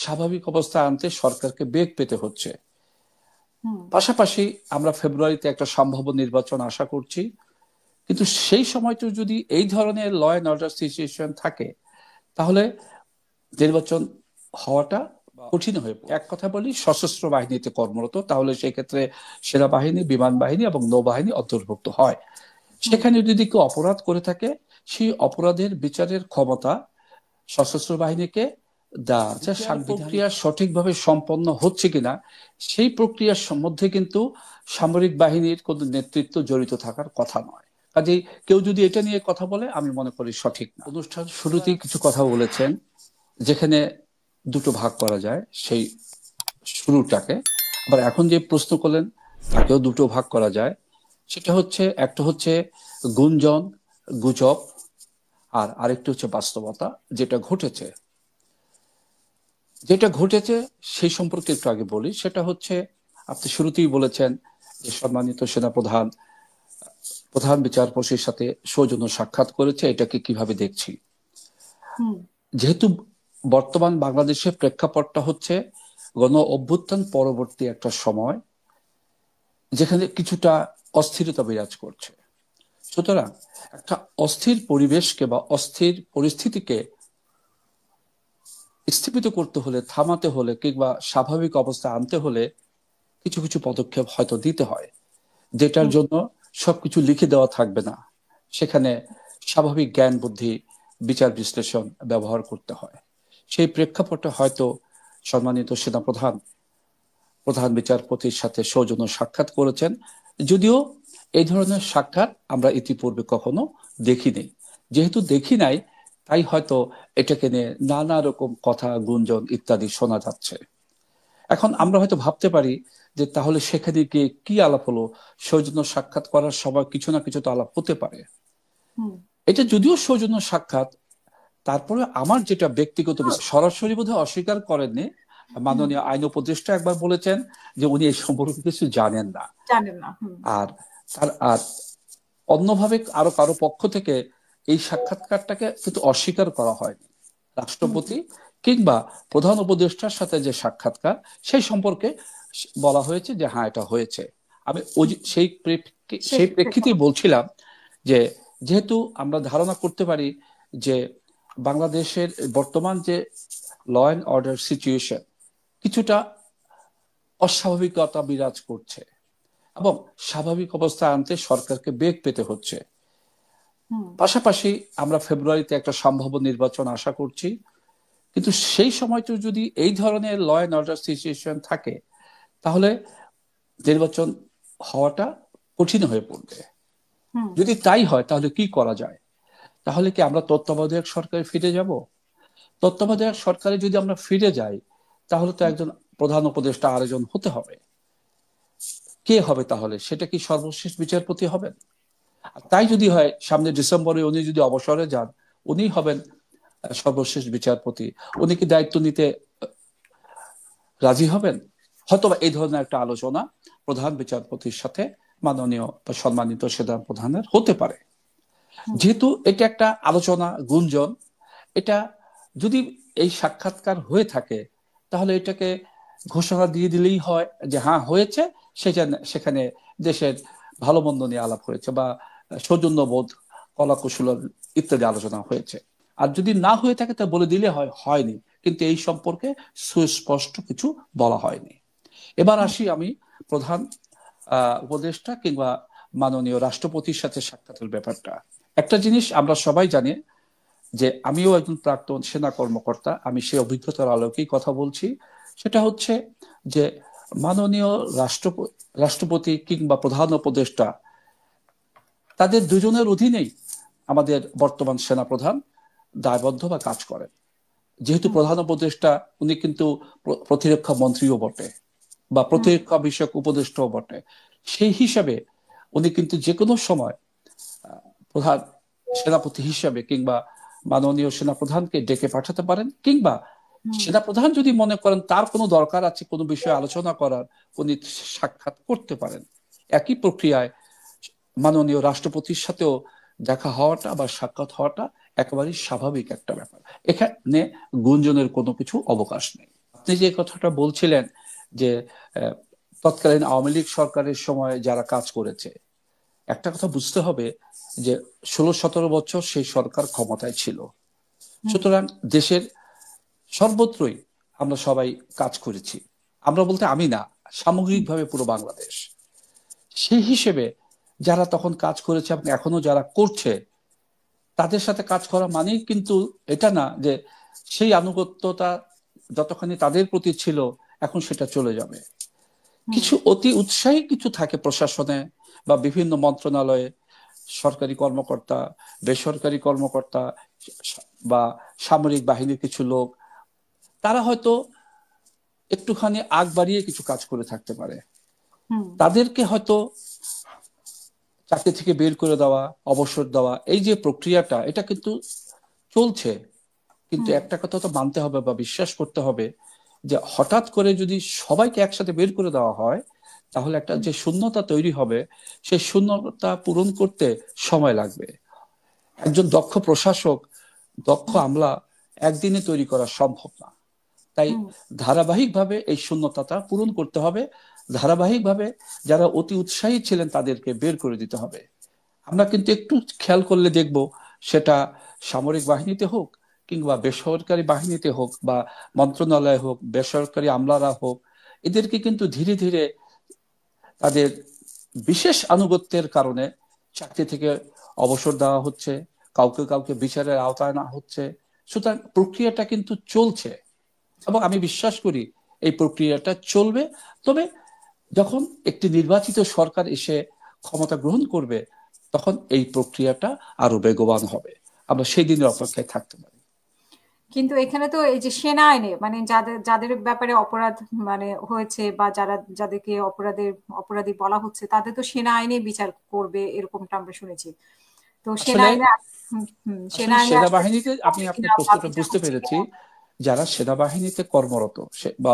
স্বাভাবিক অবস্থায় আনতে সরকারকে বেগ পেতে হচ্ছে। হুম। পাশাপাশি আমরা ফেব্রুয়ারিতে একটা সম্ভাব্য নির্বাচন আশা করছি, কিন্তু সেই সময়টা যদি এই ধরনের ল অ্যান্ড অর্ডার সিচুয়েশন থাকে, তাহলে নির্বাচন হওয়াটা কঠিন হয়ে পড়ে। এক কথা বলি, সশস্ত্র বাহিনীতে কর্মরত, তাহলে সেই ক্ষেত্রে সেনাবাহিনী, বিমান বাহিনী এবং নৌবাহিনী অন্তর্ভুক্ত হয়। হুম। সেখানে যদি কেউ অপরাধ করে থাকে, সেই অপরাধের বিচারের ক্ষমতা সশস্ত্র বাহিনীকে দেওয়া আছে। প্রক্রিয়া সঠিকভাবে সম্পন্ন হচ্ছে কিনা সেই প্রক্রিয়ার মধ্যে কিন্তু সামরিক বাহিনীর কোনো নেতৃত্ব জড়িত থাকার কথা নয়। কাজেই কেউ যদি এটা নিয়ে কথা বলে, আমি মনে করি সঠিক না। অনুষ্ঠান শুরুতেই কিছু কথা বলেছেন, যেখানে দুটো ভাগ করা যায় সেই শুরুটাকে। আবার এখন যে প্রশ্ন করলেন, তাকেও দুটো ভাগ করা যায়। সেটা হচ্ছে, একটা হচ্ছে গুঞ্জন, গুজব, আর আরেকটি হচ্ছে বাস্তবতা। যেটা ঘটেছে যেটা ঘটেছে সেই সম্পর্কে একটু আগে বলি। সেটা হচ্ছে, আপনি শুরুতেই বলেছেন যে সম্মানিত সেনাপ্রধান প্রধান বিচারপতির সাথে সৌজন্য সাক্ষাৎ করেছে, এটাকে কিভাবে দেখছি। হুম। যেহেতু বর্তমান বাংলাদেশের প্রেক্ষাপটটা হচ্ছে গণ অভ্যুত্থান পরবর্তী একটা সময়, যেখানে কিছুটা অস্থিরতা বিরাজ করছে। সুতরাং একটা অস্থির পরিবেশকে বা অস্থির পরিস্থিতিকে স্থিমিত করতে হলে, থামাতে হলে, কিংবা স্বাভাবিক অবস্থা আনতে হলে কিছু কিছু পদক্ষেপ হয়তো দিতে হয়, যেটার হুম। জন্য সবকিছু লিখে দেওয়া থাকবে না। সেখানে স্বাভাবিক জ্ঞান বুদ্ধি, বিচার বিশ্লেষণ ব্যবহার করতে হয়। সেই প্রেক্ষাপটে হয়তো সম্মানিত সেনাপ্রধান প্রধান বিচারপতির সাথে সৌজন্য সাক্ষাৎ করেছেন, যদিও এই ধরনের সাক্ষাৎ আমরা ইতিপূর্বে কখনো দেখিনি। যেহেতু দেখি নাই, তাই হয়তো এটাকে নিয়ে নানা রকম কথা, গুঞ্জন ইত্যাদি শোনা যাচ্ছে। এখন আমরা হয়তো ভাবতে পারি যে তাহলে সেখানে গিয়ে কি আলাপ হলো। সৌজন্য সাক্ষাৎ করার সময় কিছু না কিছু তো আলাপ হতে পারে। হুম। এটা যদিও সৌজন্য সাক্ষাৎ, তারপরে আমার যেটা ব্যক্তিগত বিষয়, সরাসরি বোধহয় অস্বীকার করেননি। হুম। মাননীয় আইন উপদেষ্টা একবার বলেছেন যে উনি এই সম্পর্কে কিছু জানেন না। জানেন না। হুম। আর আর অন্যভাবে আরো কারো পক্ষ থেকে এই সাক্ষাৎকারটাকে কিন্তু অস্বীকার করা হয়নি। হুম। রাষ্ট্রপতি কিংবা প্রধান উপদেষ্টার সাথে যে সাক্ষাৎকার, সেই সম্পর্কে বলা হয়েছে যে হ্যাঁ, এটা হয়েছে। আমি হুম। সেই শেষ প্রেক্ষিতেই বলছিলাম যে যেহেতু আমরা ধারণা করতে পারি যে বাংলাদেশের বর্তমান যে ল অ্যান্ড অর্ডার সিচুয়েশন কিছুটা অস্বাভাবিকতা বিরাজ করছে, এবং স্বাভাবিক অবস্থায় আনতে সরকারকে বেগ পেতে হচ্ছে। হুম। পাশাপাশি আমরা ফেব্রুয়ারিতে একটা সম্ভাব্য নির্বাচন আশা করছি, কিন্তু সেই সময়টা যদি এই ধরনের ল অ্যান্ড অর্ডার সিচুয়েশন থাকে, তাহলে নির্বাচন হওয়াটা কঠিন হয়ে পড়বে। হুম। যদি তাই হয়, তাহলে কি করা যায়? তাহলে কি আমরা তত্ত্বাবধায়ক সরকারে ফিরে যাব? তত্ত্বাবধায়ক সরকারে যদি আমরা ফিরে যাই, তাহলে তো একজন প্রধান উপদেষ্টা আরেকজন হতে হবে। কে হবে তাহলে? সেটা কি সর্বশেষ বিচারপতি হবেন? তাই হুম। যদি হয়, সামনে ডিসেম্বরে উনি যদি অবসরে যান, উনি হবেন সর্বশেষ বিচারপতি। উনি কি দায়িত্ব নিতে রাজি হবেন? হয়তো এই ধরনের একটা আলোচনা প্রধান বিচারপতির সাথে মাননীয় বা সম্মানিত সেনা প্রধানের হতে পারে। হুম। যেহেতু এটা একটা আলোচনা, গুঞ্জন, এটা যদি এই সাক্ষাৎকার হয়ে থাকে, তাহলে এটাকে ঘোষণা দিয়ে দিলেই হয় যে হ্যাঁ হয়েছে। সেখানে দেশের ভালো মন্দ নিয়ে আলাপ হয়েছে, বা সৌজন্যবোধ, কলাকুশল ইত্যাদি আলোচনা হয়েছে। আর যদি না হয়ে থাকে, তা বলে দিলে হয় হয়নি, কিন্তু এই সম্পর্কে সুস্পষ্ট কিছু বলা হয়নি। এবার হুম। আসি আমি প্রধান উপদেষ্টা কিংবা মাননীয় রাষ্ট্রপতির সাথে সাক্ষাতের ব্যাপারটা। একটা জিনিস আমরা সবাই জানি, যে আমিও একজন প্রাক্তন সেনা কর্মকর্তা, আমি সেই অভিজ্ঞতার আলোকেই কথা বলছি। সেটা হচ্ছে যে মাননীয় রাষ্ট্রপতি কিংবা প্রধান উপদেষ্টা, তাদের দুজনের অধীনেই আমাদের বর্তমান সেনা প্রধান দায়বদ্ধ বা কাজ করেন। যেহেতু হুম। প্রধান উপদেষ্টা, উনি কিন্তু প্রতিরক্ষা মন্ত্রীও বটে, বা হুম। প্রতিরক্ষা বিষয়ক উপদেষ্টাও বটে। সেই হিসাবে উনি কিন্তু যে কোনো সময় প্রধান সেনাপতি হিসাবে কিংবা মাননীয় সেনাপ্রধানকে ডেকে পাঠাতে পারেন, কিংবা হুম। সেনাপ্রধান যদি মনে করেন তার কোনো দরকার আছে কোনো বিষয়ে আলোচনা করার, উনি সাক্ষাৎ করতে পারেন। একই প্রক্রিয়ায় মাননীয় রাষ্ট্রপতির সাথেও দেখা হওয়াটা বা সাক্ষাৎ হওয়াটা একেবারেই স্বাভাবিক একটা ব্যাপার। এখানে গুঞ্জনের কোনো কিছু অবকাশ নেই। আপনি যে কথাটা বলছিলেন যে আহ, তৎকালীন আওয়ামী লীগ সরকারের সময় যারা কাজ করেছে, একটা কথা বুঝতে হবে যে 16-17 বছর সেই সরকার ক্ষমতায় ছিল। হুম সুতরাং দেশের সর্বত্রই আমরা সবাই কাজ করেছি। আমরা বলতে আমি না, সামগ্রিকভাবে পুরো বাংলাদেশ। সেই হিসেবে যারা তখন কাজ করেছে এবং এখনো যারা করছে, তাদের সাথে কাজ করা মানেই কিন্তু এটা না যে সেই আনুগত্যতা যতখানি তাদের প্রতি ছিল এখন সেটা চলে যাবে। হুম কিছু অতি উৎসাহী কিছু থাকে প্রশাসনে বা বিভিন্ন মন্ত্রণালয়ে, সরকারি কর্মকর্তা, বেসরকারি কর্মকর্তা বা সামরিক বাহিনীর কিছু লোক, তারা হয়তো একটুখানি আগ বাড়িয়ে কিছু কাজ করে থাকতে পারে। হুম তাদেরকে হয়তো চাকরি থেকে বের করে দেওয়া, অবসর দেওয়া, এই যে প্রক্রিয়াটা এটা কিন্তু চলছে। কিন্তু হুম একটা কথা তো মানতে হবে বা বিশ্বাস করতে হবে যে হঠাৎ করে যদি সবাইকে একসাথে বের করে দেওয়া হয়, তাহলে একটা হুম যে শূন্যতা তৈরি হবে, সেই শূন্যতা পূরণ করতে সময় লাগবে। একজন দক্ষ প্রশাসক, দক্ষ হুম আমলা একদিনে তৈরি করা সম্ভব না। তাই হুম ধারাবাহিকভাবে এই শূন্যতাটা পূরণ করতে হবে। ধারাবাহিকভাবে যারা অতি উৎসাহী ছিলেন তাদেরকে বের করে দিতে হবে। আমরা কিন্তু একটু খেয়াল করলে দেখব, সেটা সামরিক বাহিনীতে হোক কিংবা বেসরকারি বাহিনীতে হোক বা মন্ত্রণালয় হোক, বেসরকারি আমলারা হোক, এদেরকে কিন্তু ধীরে ধীরে তাদের বিশেষ আনুগত্যের কারণে চাকরি থেকে অবসর দেওয়া হচ্ছে, কাউকে কাউকে বিচারের আওতায় আনা হচ্ছে। সুতরাং প্রক্রিয়াটা কিন্তু চলছে এবং আমি বিশ্বাস করি এই প্রক্রিয়াটা চলবে। তবে যখন একটি নির্বাচিত সরকার এসে ক্ষমতা গ্রহণ করবে, তখন এই প্রক্রিয়াটা আরো বেগবান হবে। আমরা সেই দিনের অপেক্ষায় থাকতে পারি। কিন্তু এখানে তো এই যে সেনা আইনে মানে যাদের যাদের ব্যাপারে অপরাধ মানে হয়েছে বা যাদেরকে অপরাধী বলা হচ্ছে তাদের তো সেনা আইনে বিচার করবে এরকমটা আমরা শুনেছি। তো সেনা আসলে আইনে সেনা আসলে আইনে আসলে সেনাবাহিনীতে আমি হবে আপনার কিনা বা প্রশ্নটা বিচার বুঝতে হচ্ছে পেরেছি। কিনা। যারা সেনাবাহিনীতে কর্মরত বা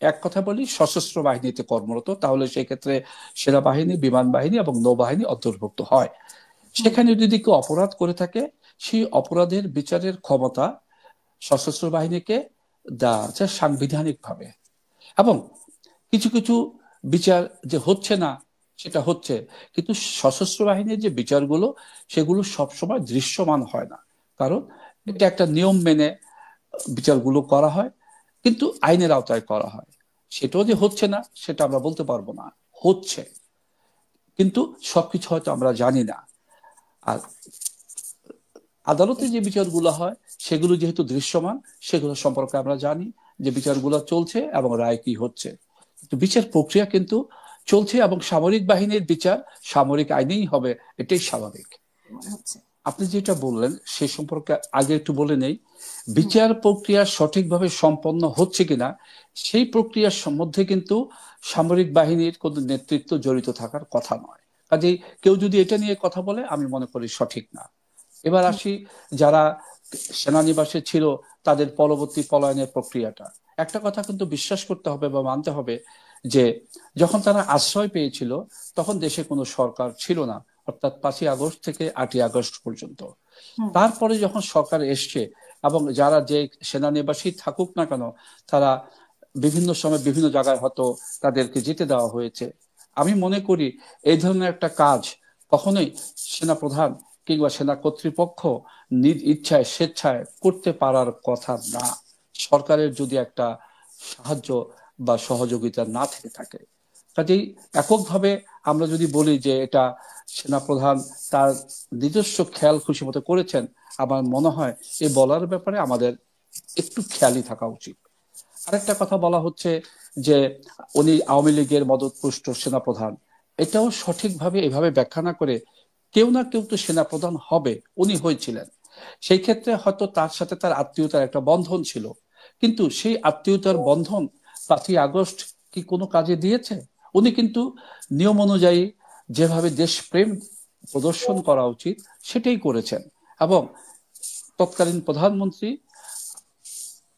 এক কথা বলি সশস্ত্র বাহিনীতে কর্মরত, তাহলে সেক্ষেত্রে সেনাবাহিনী, বিমান বাহিনী এবং নৌবাহিনী অন্তর্ভুক্ত হয়। হুম সেখানে যদি কেউ অপরাধ করে থাকে, সেই অপরাধের বিচারের ক্ষমতা সশস্ত্র বাহিনীকে দেওয়া আছে সাংবিধানিক ভাবে। এবং কিছু কিছু বিচার যে হচ্ছে না, সেটা হচ্ছে। কিন্তু সশস্ত্র বাহিনীর যে বিচারগুলো, সেগুলো সবসময় দৃশ্যমান হয় না। কারণ হুম এটা একটা নিয়ম মেনে বিচারগুলো করা হয়, কিন্তু আইনের আওতায় করা হয়। সেটাও যে হচ্ছে না সেটা আমরা বলতে পারবো না, হচ্ছে। কিন্তু সবকিছু হয়তো আমরা জানি না। আর আদালতে যে বিচারগুলো হয় সেগুলো যেহেতু দৃশ্যমান, সেগুলো সম্পর্কে আমরা জানি যে বিচারগুলো চলছে এবং রায় কি হচ্ছে। কিন্তু বিচার প্রক্রিয়া কিন্তু চলছে এবং সামরিক বাহিনীর বিচার সামরিক আইনেই হবে, এটাই স্বাভাবিক। মনে হচ্ছে। আপনি যেটা বললেন সে সম্পর্কে আগে একটু বলে নেই। হুম বিচার প্রক্রিয়া সঠিকভাবে সম্পন্ন হচ্ছে কিনা, সেই প্রক্রিয়ার মধ্যে কিন্তু সামরিক বাহিনীর কোনো নেতৃত্ব জড়িত থাকার কথা নয়। কাজেই কেউ যদি এটা নিয়ে কথা বলে, আমি মনে করি সঠিক না। এবার হুম আসি যারা সেনানিবাসে ছিল, তাদের পরবর্তী পলায়নের প্রক্রিয়াটা। একটা কথা কিন্তু বিশ্বাস করতে হবে বা মানতে হবে যে যখন তারা আশ্রয় পেয়েছিল, তখন দেশে কোনো সরকার ছিল না, অর্থাৎ 5ই আগস্ট থেকে 8ই আগস্ট পর্যন্ত। হুম তারপরে যখন সরকার এসছে এবং যারা যে সেনানিবাসী থাকুক না কেন, তারা বিভিন্ন সময় বিভিন্ন জায়গায় হয়তো তাদেরকে যেতে দেওয়া হয়েছে। আমি মনে করি এই ধরনের একটা কাজ কখনোই সেনাপ্রধান কিংবা সেনা কর্তৃপক্ষ নিজ ইচ্ছায় স্বেচ্ছায় করতে পারার কথা না, সরকারের যদি একটা সাহায্য বা সহযোগিতা না থেকে থাকে। কাজেই এককভাবে আমরা যদি বলি যে এটা সেনাপ্রধান তার নিজস্ব খেয়াল খুশি মতো করেছেন, আমার মনে হয় এই বলার ব্যাপারে আমাদের একটু খেয়ালই থাকা উচিত। আরেকটা কথা বলা হচ্ছে যে উনি আওয়ামী লীগের মদতপুষ্ট সেনাপ্রধান, এটাও সঠিকভাবে এভাবে ব্যাখ্যা না করে কেউ না কেউ তো সেনাপ্রধান হবে, উনি হয়েছিলেন। সেই ক্ষেত্রে হয়তো তার সাথে তার আত্মীয়তার একটা বন্ধন ছিল, কিন্তু সেই আত্মীয়তার বন্ধন 5ই আগস্ট কি কোনো কাজে দিয়েছে? উনি কিন্তু নিয়ম অনুযায়ী যেভাবে দেশপ্রেম প্রদর্শন করা উচিত সেটাই করেছেন এবং তৎকালীন প্রধানমন্ত্রী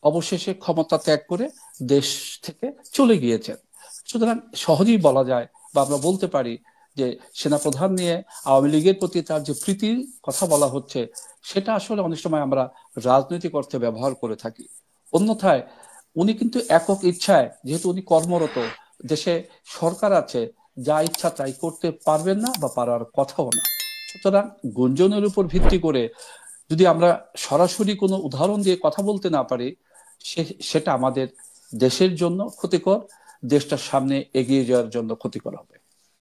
অবশেষে ক্ষমতা ত্যাগ করে দেশ থেকে চলে গিয়েছেন। সুতরাং সহজেই বলা যায় বা আমরা বলতে পারি যে সেনাপ্রধান নিয়ে আওয়ামী লীগের প্রতি তার যে প্রীতির কথা বলা হচ্ছে, সেটা আসলে অনেক সময় আমরা রাজনৈতিক অর্থে ব্যবহার করে থাকি। অন্যথায় উনি কিন্তু একক ইচ্ছায়, যেহেতু উনি কর্মরত, দেশে সরকার আছে, যা ইচ্ছা তাই করতে পারবেন না বা পারার কথাও না। সুতরাং গুঞ্জনের উপর ভিত্তি করে যদি আমরা সরাসরি কোনো উদাহরণ দিয়ে কথা বলতে না পারি, সেটা আমাদের দেশের জন্য ক্ষতিকর, দেশটার সামনে এগিয়ে যাওয়ার জন্য ক্ষতিকর হবে।